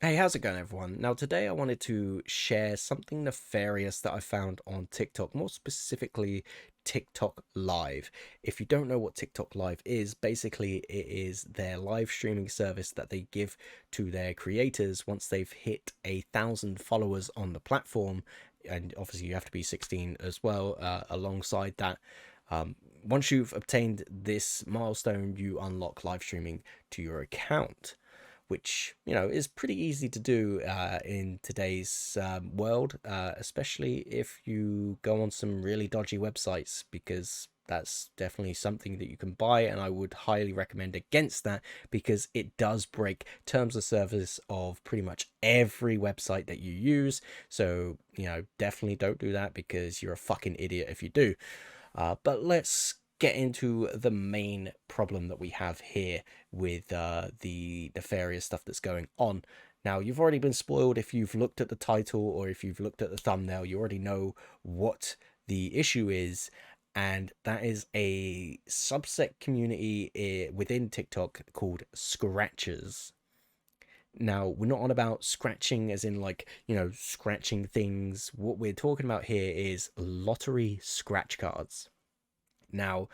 Hey, how's it going, everyone? Now, today I wanted to share something nefarious that I found on TikTok, more specifically TikTok Live. If you don't know what TikTok Live is, basically it is their live streaming service that they give to their creators once they've hit 1,000 followers on the platform. And obviously, you have to be 16 as well, alongside that. Once you've obtained this milestone, you unlock live streaming to your account, which is pretty easy to do in today's world, especially if you go on some really dodgy websites, because that's definitely something that you can buy, and I would highly recommend against that because it does break terms of service of pretty much every website that you use. So definitely don't do that, because you're a fucking idiot if you do. But let's get into the main problem that we have here with the nefarious stuff that's going on. Now, you've already been spoiled if you've looked at the title or if you've looked at the thumbnail. You already know what the issue is, and that is a subset community within TikTok called Scratchers. Now, we're not on about scratching as in, like, scratching things. What we're talking about here is lottery scratch cards. Now,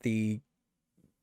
the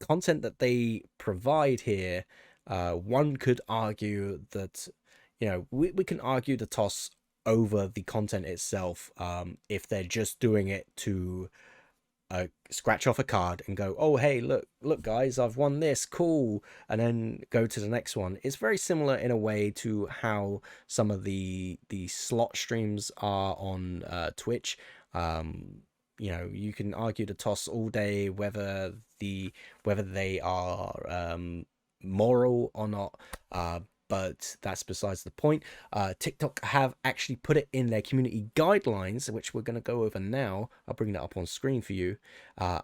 content that they provide here, one could argue that, we can argue the toss over the content itself, if they're just doing it to scratch off a card and go, oh, hey, look guys, I've won this, cool, and then go to the next one. It's very similar in a way to how some of the slot streams are on Twitch. You can argue the toss all day whether they are moral or not, but that's besides the point. TikTok have actually put it in their community guidelines, which we're going to go over now. I'll bring that up on screen for you.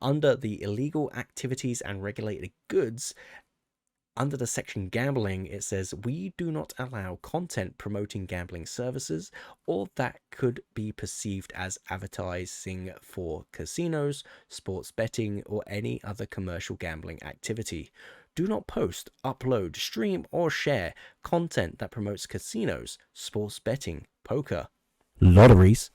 Under the illegal activities and regulated goods, under the section gambling, it says, we do not allow content promoting gambling services or that could be perceived as advertising for casinos, sports betting, or any other commercial gambling activity. Do not post, upload, stream, or share content that promotes casinos, sports betting, poker, lotteries,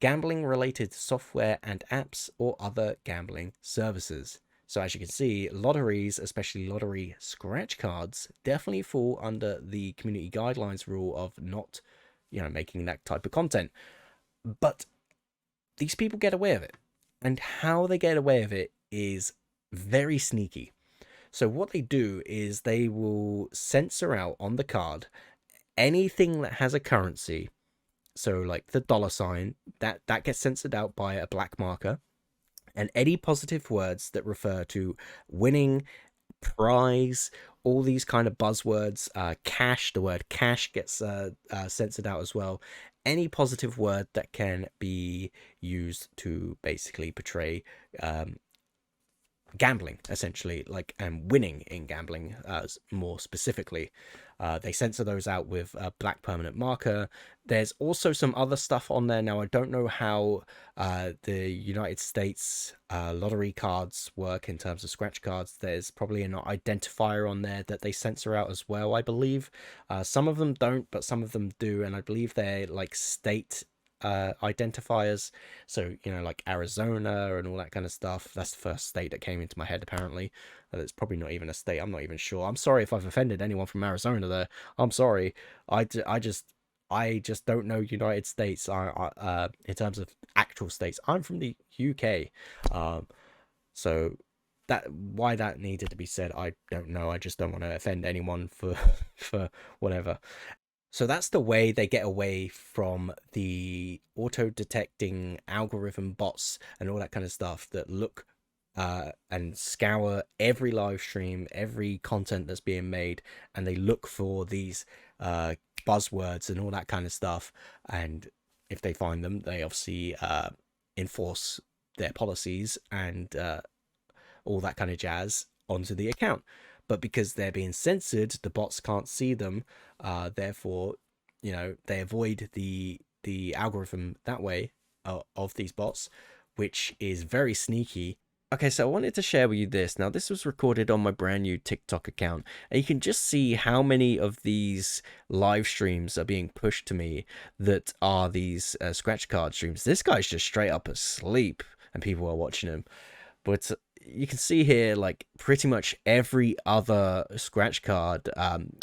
gambling related software and apps, or other gambling services. So as you can see, lotteries, especially lottery scratch cards, definitely fall under the community guidelines rule of not, making that type of content. But these people get away with it. And how they get away with it is very sneaky. So what they do is they will censor out on the card anything that has a currency. So like the dollar sign, that gets censored out by a black marker, and any positive words that refer to winning, prize, all these kind of buzzwords. Cash, the word cash gets censored out as well. Any positive word that can be used to basically portray gambling, essentially, like, and winning in gambling, more specifically. They censor those out with a black permanent marker. There's also some other stuff on there. Now, I don't know how the United States lottery cards work in terms of scratch cards. There's probably an identifier on there that they censor out as well, I believe. Some of them don't, but some of them do, and I believe they're like state identifiers. So like Arizona and all that kind of stuff. That's the first state that came into my head, apparently. It's probably not even a state, I'm not even sure. I'm sorry if I've offended anyone from Arizona there. I'm sorry. I just don't know United States, in terms of actual states. I'm from the UK. So that, why that needed to be said, I don't know. I just don't want to offend anyone for for whatever. So that's the way they get away from the auto detecting algorithm bots and all that kind of stuff that look and scour every live stream, every content that's being made, and they look for these buzzwords and all that kind of stuff. And if they find them, they obviously enforce their policies and all that kind of jazz onto the account. But because they're being censored, the bots can't see them. Therefore, they avoid the algorithm that way, of these bots, which is very sneaky. Okay, so I wanted to share with you this. Now, this was recorded on my brand new TikTok account, and you can just see how many of these live streams are being pushed to me that are these scratch card streams. This guy's just straight up asleep, and people are watching him. But you can see here, like, pretty much every other scratch card,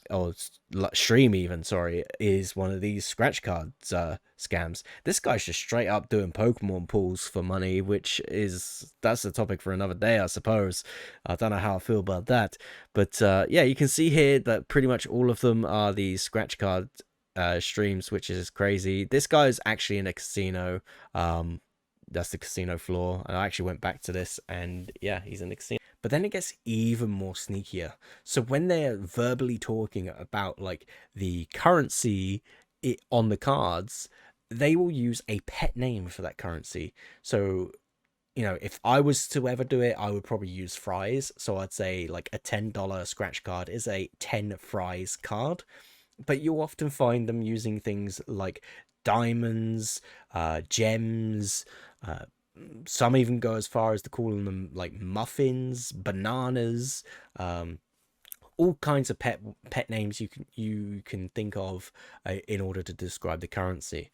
or stream even, sorry, is one of these scratch cards scams. This guy's just straight up doing Pokemon pulls for money, which is, that's a topic for another day, I suppose. I don't know how I feel about that. But yeah, you can see here that pretty much all of them are these scratch card streams, which is crazy. This guy's actually in a casino. That's the casino floor, and I actually went back to this, and yeah, he's in the casino. But then it gets even more sneakier. So when they're verbally talking about like the currency on the cards, they will use a pet name for that currency. So, you know, if I was to ever do it, I would probably use fries. So I'd say like a $10 scratch card is a 10 fries card. But you'll often find them using things like diamonds, gems, uh, some even go as far as to calling them like muffins, bananas, um, all kinds of pet names you can think of in order to describe the currency.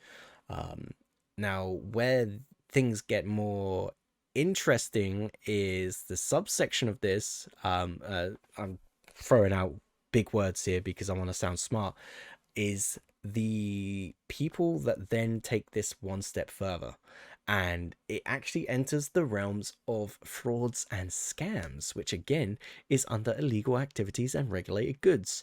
Um, Now, where things get more interesting is the subsection of this. I'm throwing out big words here because I want to sound smart. Is the people that then take this one step further, and it actually enters the realms of frauds and scams, which again is under illegal activities and regulated goods.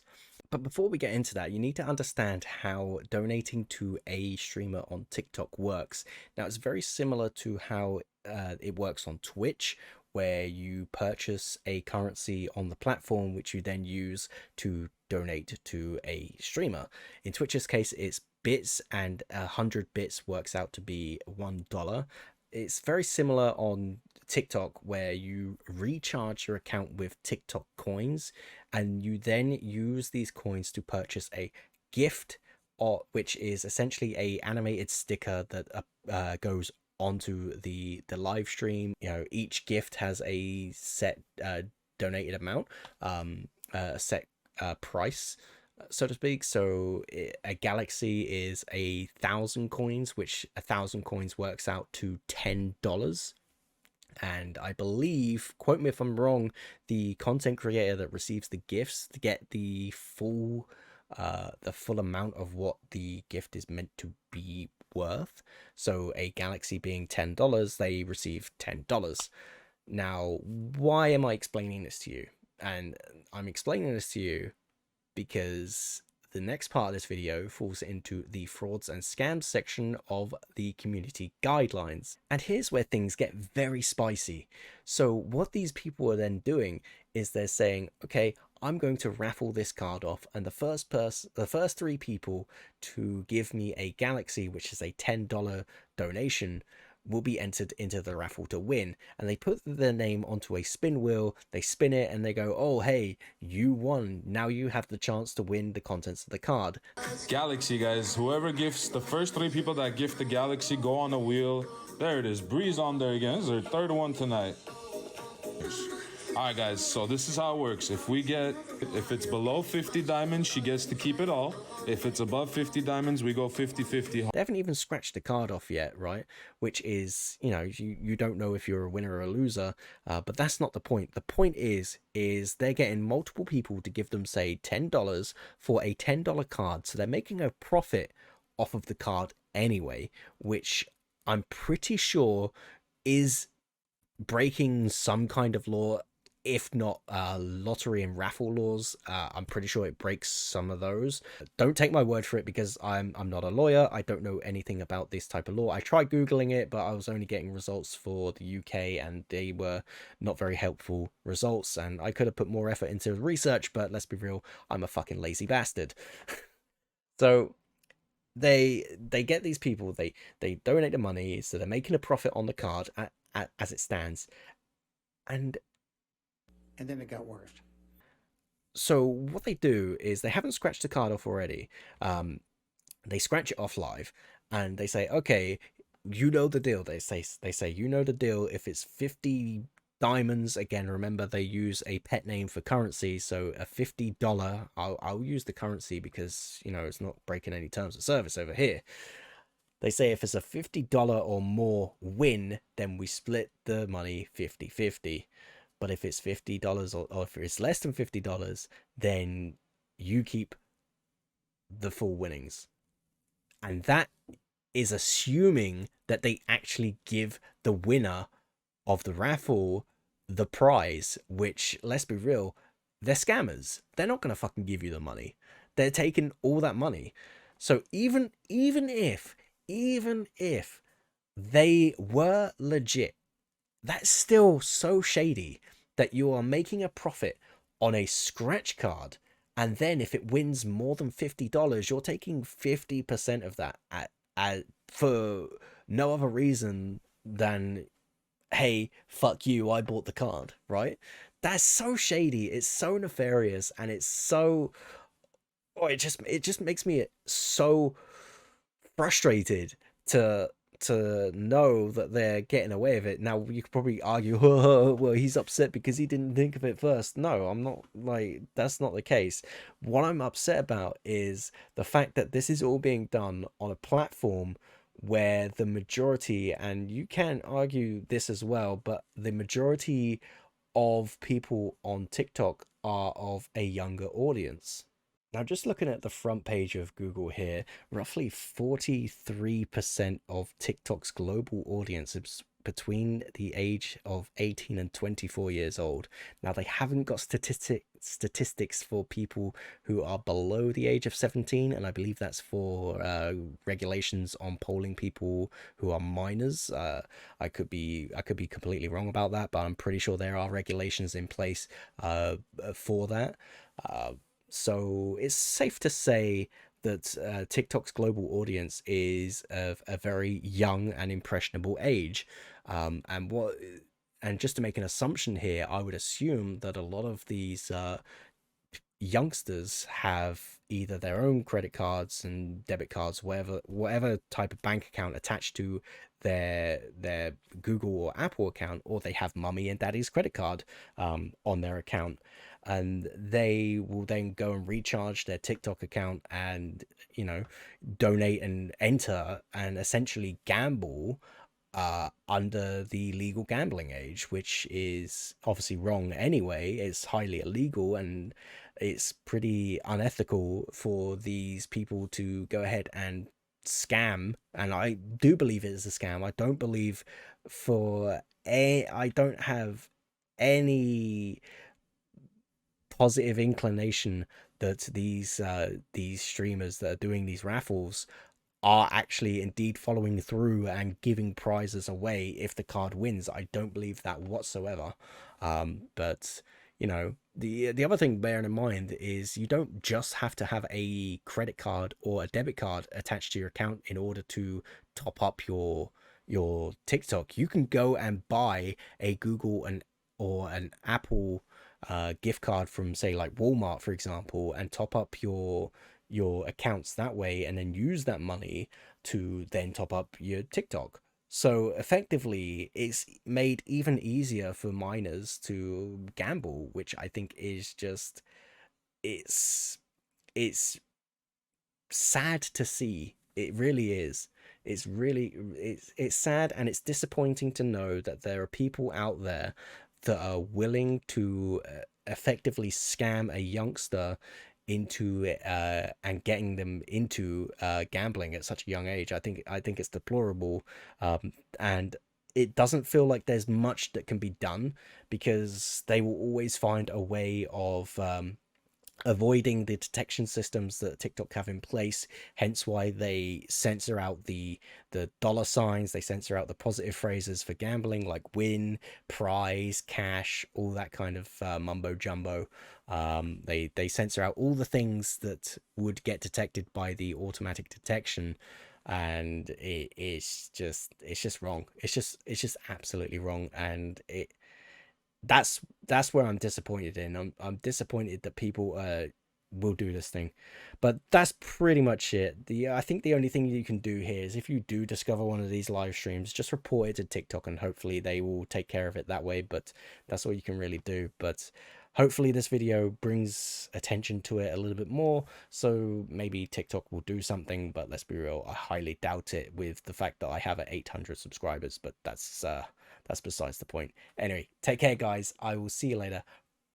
But before we get into that, you need to understand how donating to a streamer on TikTok works. Now, it's very similar to how it works on Twitch, where you purchase a currency on the platform, which you then use to donate to a streamer. In Twitch's case, it's bits, and 100 bits works out to be $1. It's very similar on TikTok, where you recharge your account with TikTok coins, and you then use these coins to purchase a gift, or which is essentially a animated sticker that goes onto the live stream. You know, each gift has a set donated amount, a set price, so to speak. So a galaxy is 1,000 coins, which 1,000 coins works out to $10. And I believe, quote me if I'm wrong, the content creator that receives the gifts to get the full amount of what the gift is meant to be worth. So a galaxy being $10, they receive $10. Now, why am I explaining this to you? And I'm explaining this to you because the next part of this video falls into the frauds and scams section of the community guidelines. And here's where things get very spicy. So what these people are then doing is they're saying, okay, I'm going to raffle this card off, and the first three people to give me a galaxy, which is a $10 donation, will be entered into the raffle to win. And they put their name onto a spin wheel, they spin it, and they go, oh hey, you won, now you have the chance to win the contents of the card. Galaxy, guys, whoever gifts, the first three people that gift the galaxy go on a wheel. There it is, Breeze on there again. This is our third one tonight. All right, guys, so this is how it works. If it's below 50 diamonds, she gets to keep it all. If it's above 50 diamonds, we go 50-50. They haven't even scratched the card off yet, right? Which is, you know, you don't know if you're a winner or a loser, but that's not the point. The point is they're getting multiple people to give them, say, $10 for a $10 card, so they're making a profit off of the card anyway, which I'm pretty sure is breaking some kind of law, if not lottery and raffle laws. I'm pretty sure it breaks some of those. Don't take my word for it, because I'm not a lawyer. I don't know anything about this type of law. I tried googling it, but I was only getting results for the UK, and they were not very helpful results, and I could have put more effort into research, but let's be real, I'm a fucking lazy bastard. So they get these people, they donate the money, so they're making a profit on the card as it stands. And then it got worse. so what they do is, they haven't scratched the card off already. They scratch it off live, and they say, okay, you know the deal. They say, you know the deal. If it's Diamonds, again, remember they use a pet name for currency. So a $50, I'll use the currency because, you know, it's not breaking any terms of service over here. They say if it's a $50 or more win, then we split the money 50-50. But if it's $50 or if it's less than $50, then you keep the full winnings. And that is assuming that they actually give the winner of the raffle the prize, which, let's be real, they're scammers. They're not going to fucking give you the money. They're taking all that money. So even if they were legit, that's still so shady that you are making a profit on a scratch card, and then if it wins more than $50, you're taking 50% of that for no other reason than, hey, fuck you, I bought the card, right? That's so shady, it's so nefarious, and it's so, oh, it just makes me so frustrated to know that they're getting away with it. Now you could probably argue, oh, well, he's upset because he didn't think of it first. No, I'm not. Like, that's not the case. What I'm upset about is the fact that this is all being done on a platform where the majority, and you can argue this as well, but the majority of people on TikTok are of a younger audience. Now, just looking at the front page of Google here, roughly 43% of TikTok's global audience is between the age of 18 and 24 years old. Now, they haven't got statistics for people who are below the age of 17, and I believe that's for regulations on polling people who are minors. I could be completely wrong about that, but I'm pretty sure there are regulations in place for that. Uh, so it's safe to say that TikTok's global audience is of a very young and impressionable age. And what, and just to make an assumption here, I would assume that a lot of these youngsters have either their own credit cards and debit cards, whatever type of bank account attached to their Google or Apple account, or they have mummy and daddy's credit card on their account, and they will then go and recharge their TikTok account and, you know, donate and enter and essentially gamble under the legal gambling age, which is obviously wrong anyway. It's highly illegal, and it's pretty unethical for these people to go ahead and scam. And I do believe it is a scam. I don't believe I don't have any positive inclination that these streamers that are doing these raffles are actually indeed following through and giving prizes away if the card wins. I don't believe that whatsoever. But you know, the other thing bearing in mind is you don't just have to have a credit card or a debit card attached to your account in order to top up your TikTok. You can go and buy a Google and or an Apple gift card from, say, like Walmart, for example, and top up your accounts that way, and then use that money to then top up your TikTok. So effectively, it's made even easier for minors to gamble, which I think is just, it's it's sad to see. It really is. It's sad, and it's disappointing to know that there are people out there that are willing to effectively scam a youngster into and getting them into gambling at such a young age. I think it's deplorable, and it doesn't feel like there's much that can be done, because they will always find a way of avoiding the detection systems that TikTok have in place. Hence why they censor out the dollar signs, they censor out the positive phrases for gambling like win, prize, cash, all that kind of mumbo jumbo. They censor out all the things that would get detected by the automatic detection, and it's just wrong. It's just absolutely wrong, and that's where I'm disappointed in. I'm disappointed that people are we'll do this thing. But that's pretty much it. I think the only thing you can do here is if you do discover one of these live streams, just report it to TikTok and hopefully they will take care of it that way. But that's all you can really do. But hopefully this video brings attention to it a little bit more, so maybe TikTok will do something. But let's be real, I highly doubt it with the fact that I have 800 subscribers. But that's besides the point. Anyway, take care guys, I will see you later.